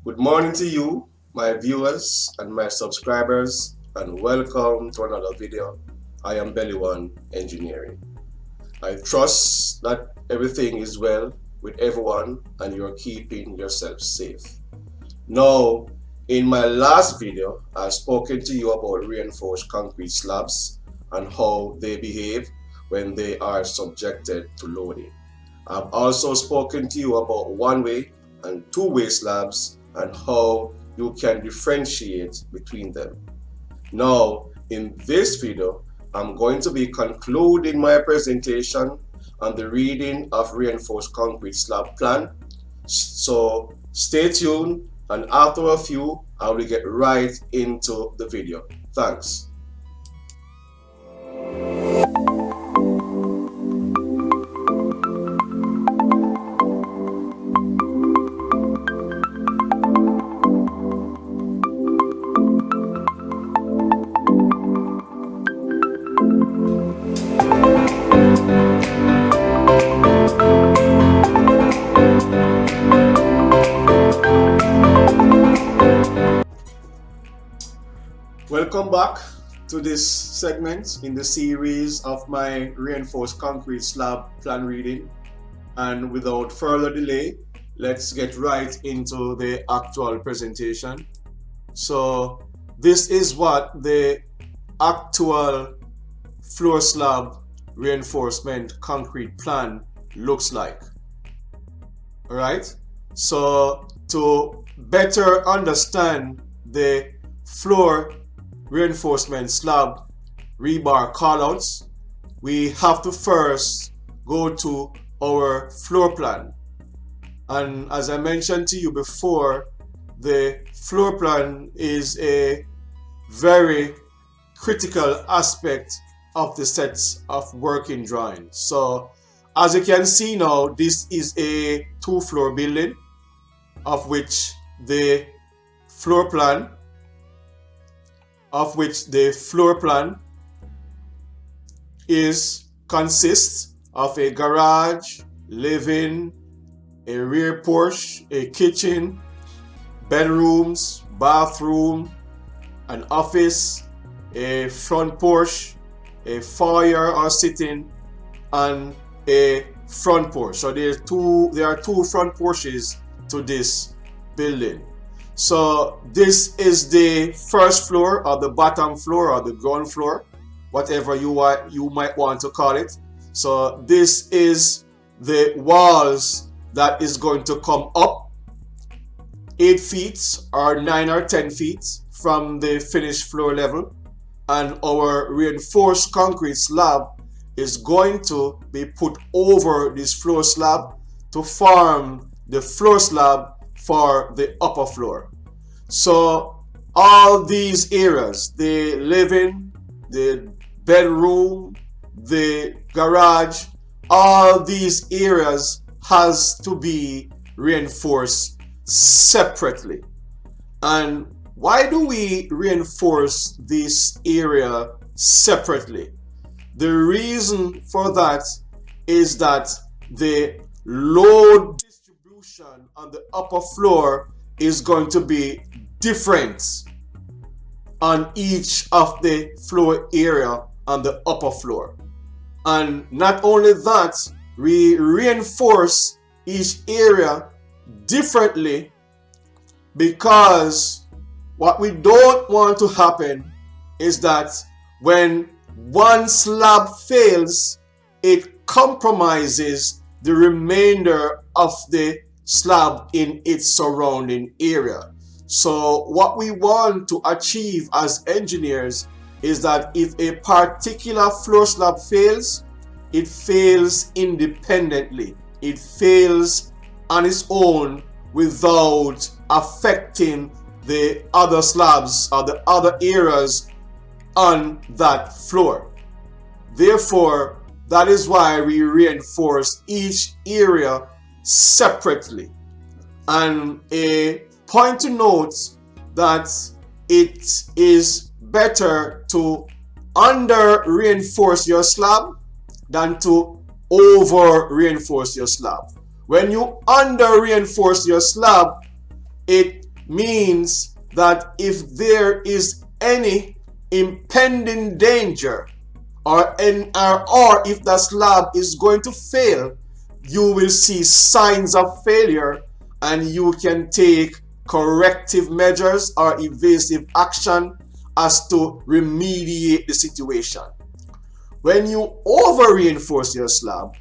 Good morning to you, my viewers and my subscribers, and welcome to another video. I am Belly One Engineering. I trust that everything is well with everyone and you're keeping yourself safe. Now, in my last video, I've spoken to you about reinforced concrete slabs and how they behave when they are subjected to loading. I've also spoken to you about one-way and two-way slabs and how you can differentiate between them. Now, in this video, I'm going to be concluding my presentation on the reading of reinforced concrete slab plan. So stay tuned, and after a few, I will get right into the video. Thanks. Welcome back to this segment in the series of my reinforced concrete slab plan reading. And without further delay, let's get right into the actual presentation. So this is what the actual floor slab reinforcement concrete plan looks like. All right. So to better understand the floor reinforcement slab rebar callouts, we have to first go to our floor plan. And as I mentioned to you before, the floor plan is a very critical aspect of the sets of working drawings. So as you can see now, this is a two-floor building of which the floor plan consists of a garage, living, a rear porch, a kitchen, bedrooms, bathroom, an office, a front porch, a foyer or sitting, and a front porch. So there are two front porches to this building. So this is the first floor or the bottom floor or the ground floor, whatever you might want to call it. So this is the walls that is going to come up 8 feet or 9 or 10 feet from the finished floor level, and our reinforced concrete slab is going to be put over this floor slab to form the floor slab for the upper floor. So all these areas, the living, the bedroom, the garage, all these areas has to be reinforced separately. And why do we reinforce this area separately? The reason for that is that the load distribution on the upper floor is going to be different on each of the floor area on the upper floor. And not only that, we reinforce each area differently because what we don't want to happen is that when one slab fails, it compromises the remainder of the slab in its surrounding area. So what we want to achieve as engineers is that if a particular floor slab fails, it fails independently. It fails on its own without affecting the other slabs or the other areas on that floor. Therefore, that is why we reinforce each area separately. And a point to note that it is better to under reinforce your slab than to over reinforce your slab. When you under reinforce your slab, it means that if there is any impending danger or if the slab is going to fail, you will see signs of failure and you can take corrective measures or evasive action as to remediate the situation. When you over reinforce your slab,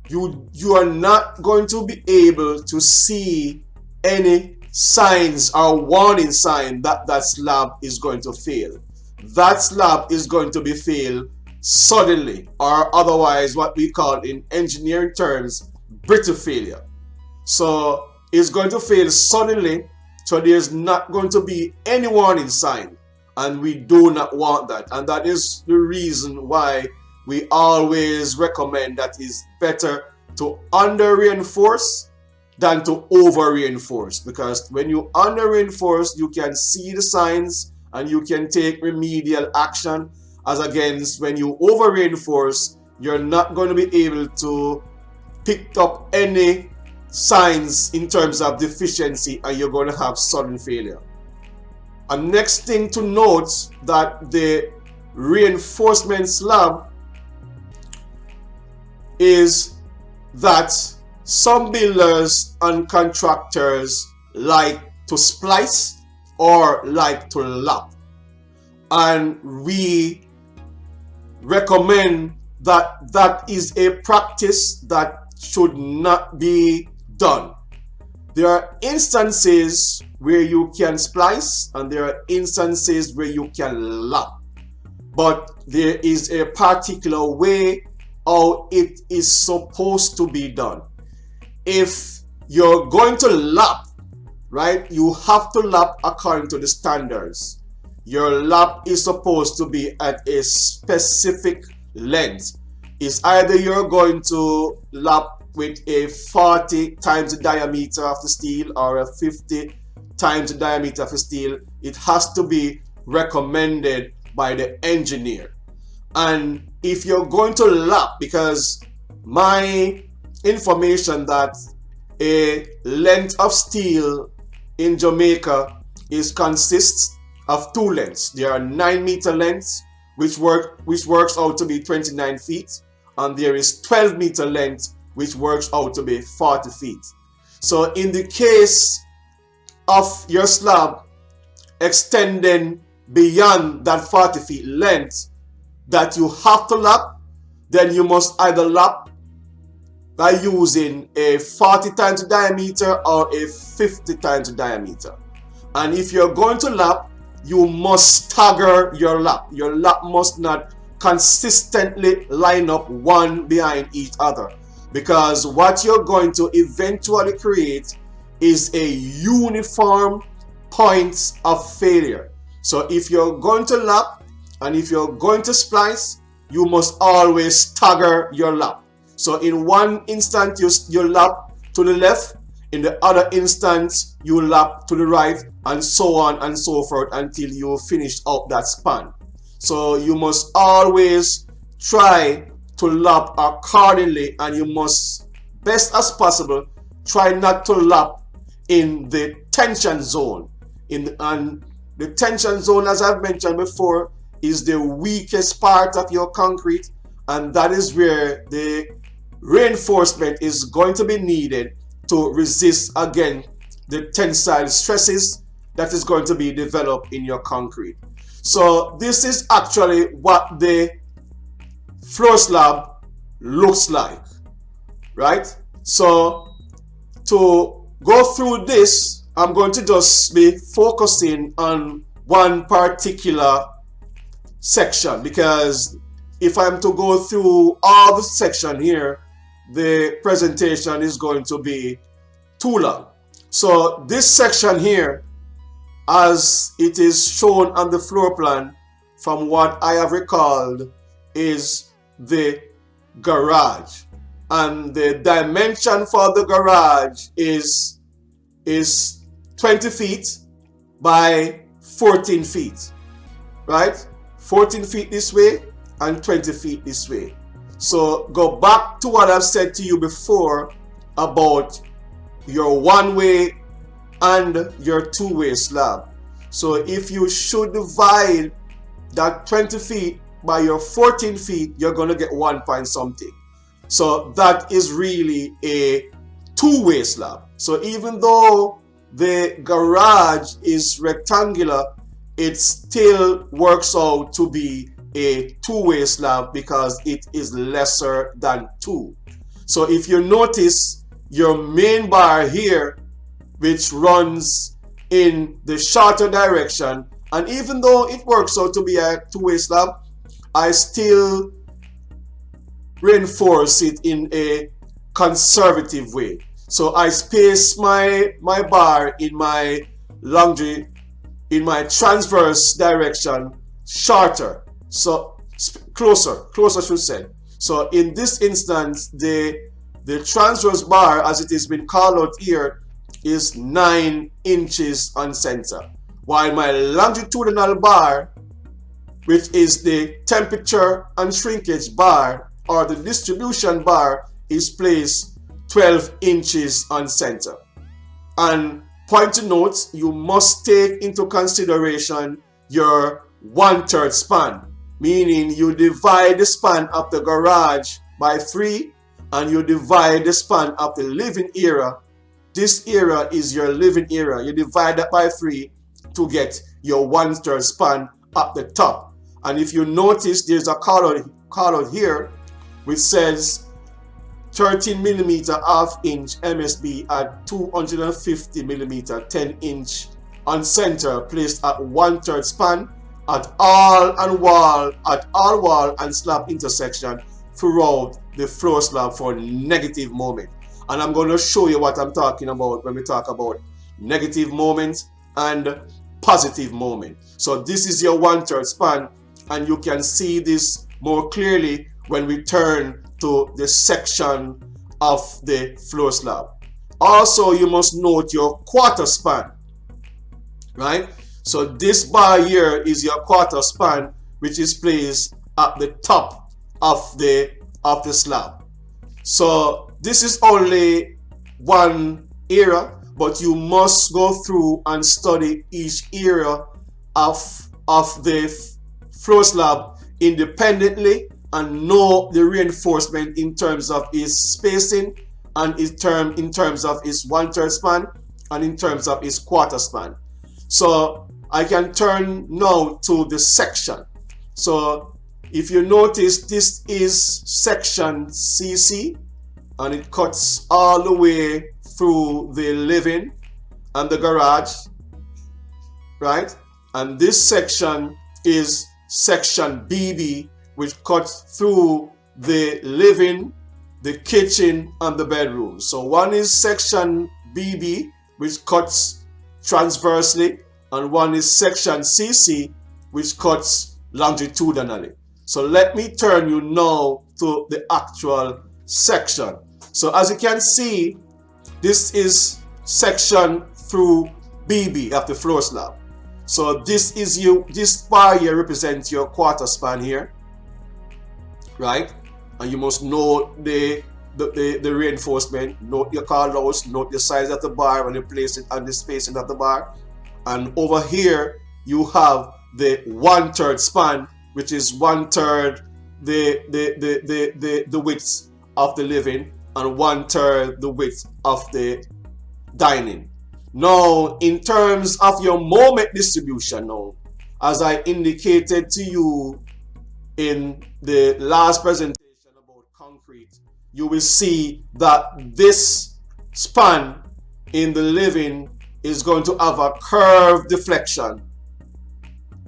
you are not going to be able to see any signs or warning sign that that slab is going to fail. That slab is going to be failed suddenly, or otherwise what we call in engineering terms brittle failure. So it's going to fail suddenly, so there's not going to be any warning sign, and we do not want that. And that is the reason why we always recommend that it's better to under reinforce than to over reinforce, because when you under reinforce, you can see the signs and you can take remedial action, as against when you over reinforce, you're not going to be able to pick up any signs in terms of deficiency and you're going to have sudden failure. A next thing to note, that the reinforcement slab is that some builders and contractors like to splice or like to lap, and we recommend that that is a practice that should not be done. There are instances where you can splice and there are instances where you can lap, but there is a particular way how it is supposed to be done. If you're going to lap, right, you have to lap according to the standards. Your lap is supposed to be at a specific length. It's either you're going to lap with a 40 times the diameter of the steel or a 50 times the diameter of the steel. It has to be recommended by the engineer. And if you're going to lap, because my information that a length of steel in Jamaica consists of two lengths. There are 9-meter lengths, which works out to be 29 feet, and there is 12-meter length, which works out to be 40 feet. So in the case of your slab extending beyond that 40 feet length that you have to lap, then you must either lap by using a 40 times the diameter or a 50 times the diameter. And if you're going to lap, you must stagger your lap. Your lap must not consistently line up one behind each other, because what you're going to eventually create is a uniform point of failure. So if you're going to lap and if you're going to splice, you must always stagger your lap. So in one instant you lap to the left, in the other instance you lap to the right, and so on and so forth until you finish out that span. So you must always try to lap accordingly, and you must, best as possible, try not to lap in the tension zone. And the tension zone, as I've mentioned before, is the weakest part of your concrete, and that is where the reinforcement is going to be needed to resist again the tensile stresses that is going to be developed in your concrete. So this is actually what the floor slab looks like, right? So to go through this, I'm going to just be focusing on one particular section, because if I'm to go through all the section here, the presentation is going to be too long. So this section here, as it is shown on the floor plan, from what I have recalled, is the garage, and the dimension for the garage is 20 feet by 14 feet, right? 14 feet this way and 20 feet this way. So go back to what I've said to you before about your one-way and your two-way slab. So if you should divide that 20 feet by your 14 feet, you're going to get 1 point something. So that is really a two-way slab. So even though the garage is rectangular, it still works out to be a two-way slab because it is lesser than 2. So if you notice your main bar here, which runs in the shorter direction, and even though it works out to be a two-way slab, I still reinforce it in a conservative way. So I space my bar in my transverse direction shorter, so closer should say. So in this instance, the transverse bar, as it has been called out here, is 9 inches on center, while my longitudinal bar, which is the temperature and shrinkage bar or the distribution bar, is placed 12 inches on center. And point to note, you must take into consideration your 1/3 span, meaning you divide the span of the garage by 3 and you divide the span of the living area. This area is your living area. You divide that by 3 to get your 1/3 span at the top. And if you notice, there's a call out here which says 13 millimeter half inch MSB at 250 millimeter 10 inch on center, placed at 1/3 span at all wall and slab intersection throughout the floor slab for negative moment. And I'm going to show you what I'm talking about when we talk about negative moment and positive moment. So this is your 1/3 span, and you can see this more clearly when we turn to the section of the floor slab. Also, you must note your quarter span, right? So this bar here is your quarter span, which is placed at the top of the slab. So this is only one area, but you must go through and study each area of the floor slab independently and know the reinforcement in terms of its spacing and in terms of its 1/3 span and in terms of its quarter span. So I can turn now to the section. So if you notice, this is section CC, and it cuts all the way through the living and the garage, right? And this section is section BB, which cuts through the living, the kitchen, and the bedroom. So one is section BB, which cuts transversely, and one is section CC, which cuts longitudinally. So let me turn you now to the actual section. So as you can see, this is section through BB of the floor slab. So this bar here represents your quarter span here, right? And you must know the reinforcement, note your callouts, note the size of the bar when you place it and the spacing of the bar. And over here you have the 1/3 span, which is 1/3 the width of the living and 1/3 the width of the dining. Now, in terms of your moment distribution, now, as I indicated to you in the last presentation about concrete, you will see that this span in the living is going to have a curved deflection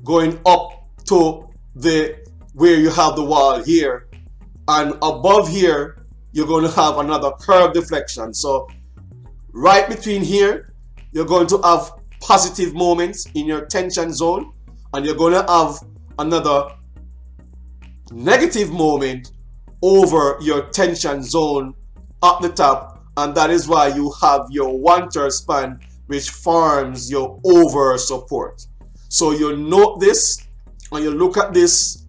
going up to where you have the wall here, and above here you're going to have another curved deflection. So right between here you're going to have positive moments in your tension zone, and you're going to have another negative moment over your tension zone at the top, and that is why you have your 1/3 span, which forms your over support. So you note this and you look at this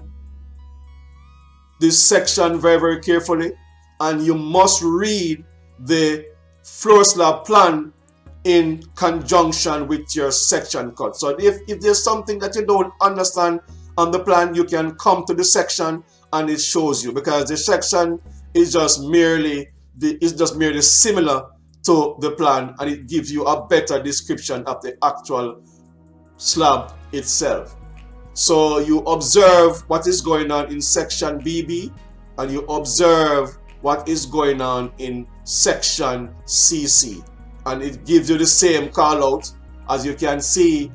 section very, very carefully, and you must read the floor slab plan in conjunction with your section cut. So if there's something that you don't understand on the plan, you can come to the section and it shows you, because the section is just merely similar to the plan, and it gives you a better description of the actual slab itself. So you observe what is going on in section BB, and you observe what is going on in section CC, and it gives you the same call out. As you can see,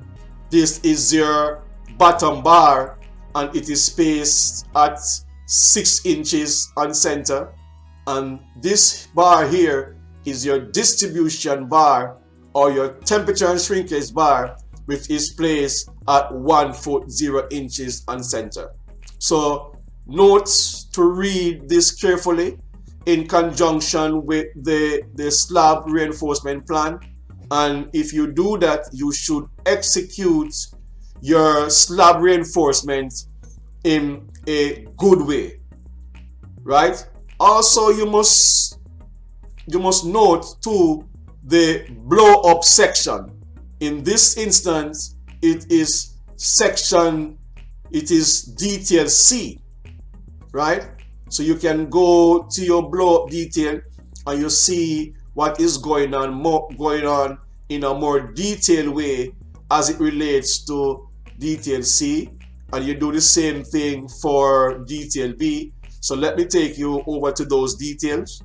this is your bottom bar, and it is spaced at 6 inches on center, and this bar here is your distribution bar or your temperature and shrinkage bar, which is placed at 1 foot 0 inches on center. So note to read this carefully in conjunction with the slab reinforcement plan, and if you do that, you should execute your slab reinforcement in a good way, right? Also, you must note too the blow up section. In this instance, it is detail C, right? So you can go to your blow up detail and you see what is going on in a more detailed way as it relates to detail C, and you do the same thing for detail B. So let me take you over to those details.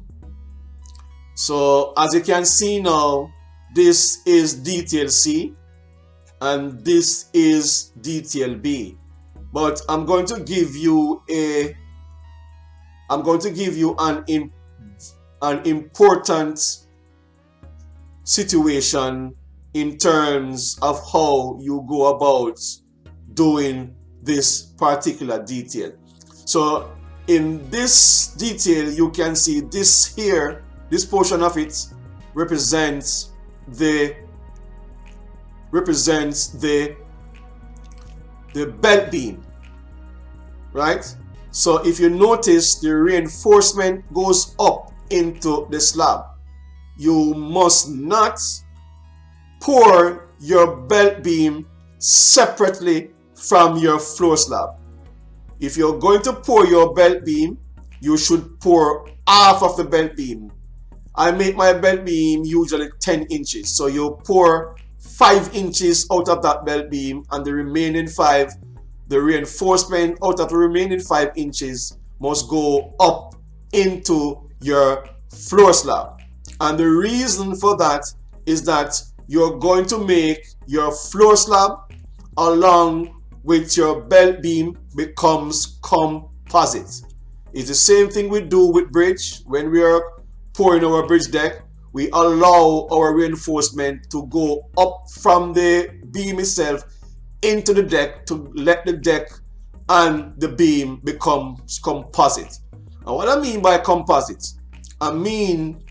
So as you can see now, this is detail C and this is detail B. But I'm going to give you an important situation in terms of how you go about doing this particular detail. So in this detail, you can see this here, this portion of it represents the belt beam, right? So if you notice, the reinforcement goes up into the slab. You must not pour your belt beam separately from your floor slab. If you're going to pour your belt beam, you should pour half of the belt beam. I make my belt beam usually 10 inches. So you pour 5 inches out of that belt beam, and the remaining 5, the reinforcement out of the remaining 5 inches must go up into your floor slab. And the reason for that is that you're going to make your floor slab along with your belt beam becomes composite. It's the same thing we do with bridge. When we are pouring our bridge deck, we allow our reinforcement to go up from the beam itself into the deck to let the deck and the beam become composite. And what I mean by composite, I mean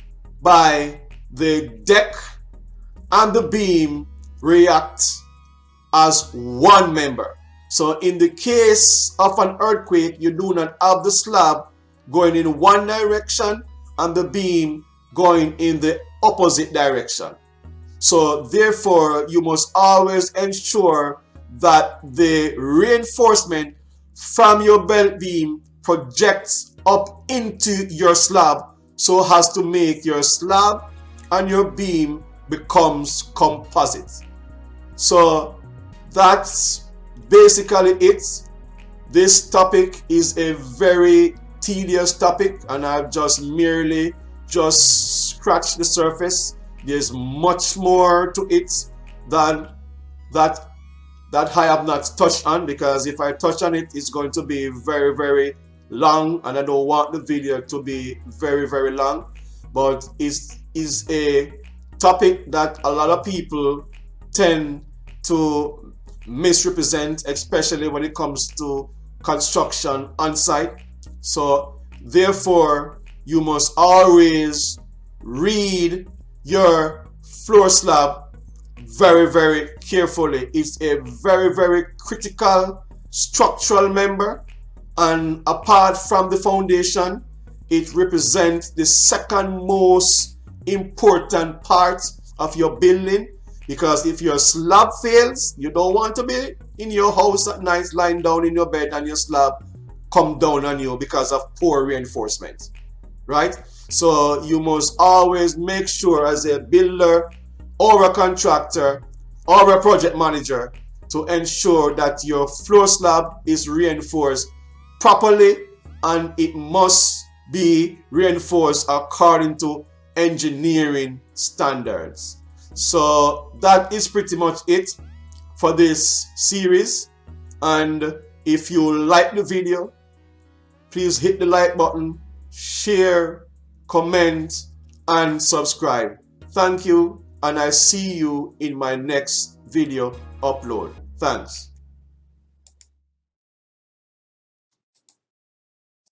by the deck and the beam react as one member. So in the case of an earthquake, you do not have the slab going in one direction and the beam going in the opposite direction. So therefore, you must always ensure that the reinforcement from your belt beam projects up into your slab so as to make your slab and your beam becomes composite. So that's basically it. This topic is a very tedious topic, and I've just merely scratched the surface. There's much more to it than that I have not touched on, because if I touch on it, it's going to be very, very long, and I don't want the video to be very, very long. But it is a topic that a lot of people tend to misrepresent, especially when it comes to construction on site. So therefore, you must always read your floor slab very, very carefully. It's a very, very critical structural member, and apart from the foundation, it represents the second most important part of your building, because if your slab fails, you don't want to be in your house at night lying down in your bed and your slab come down on you because of poor reinforcement, right? So you must always make sure as a builder or a contractor or a project manager to ensure that your floor slab is reinforced properly, and it must be reinforced according to engineering standards. So that is pretty much it for this series. And if you like the video, please hit the like button, share, comment, and subscribe. Thank you, and I see you in my next video upload. Thanks.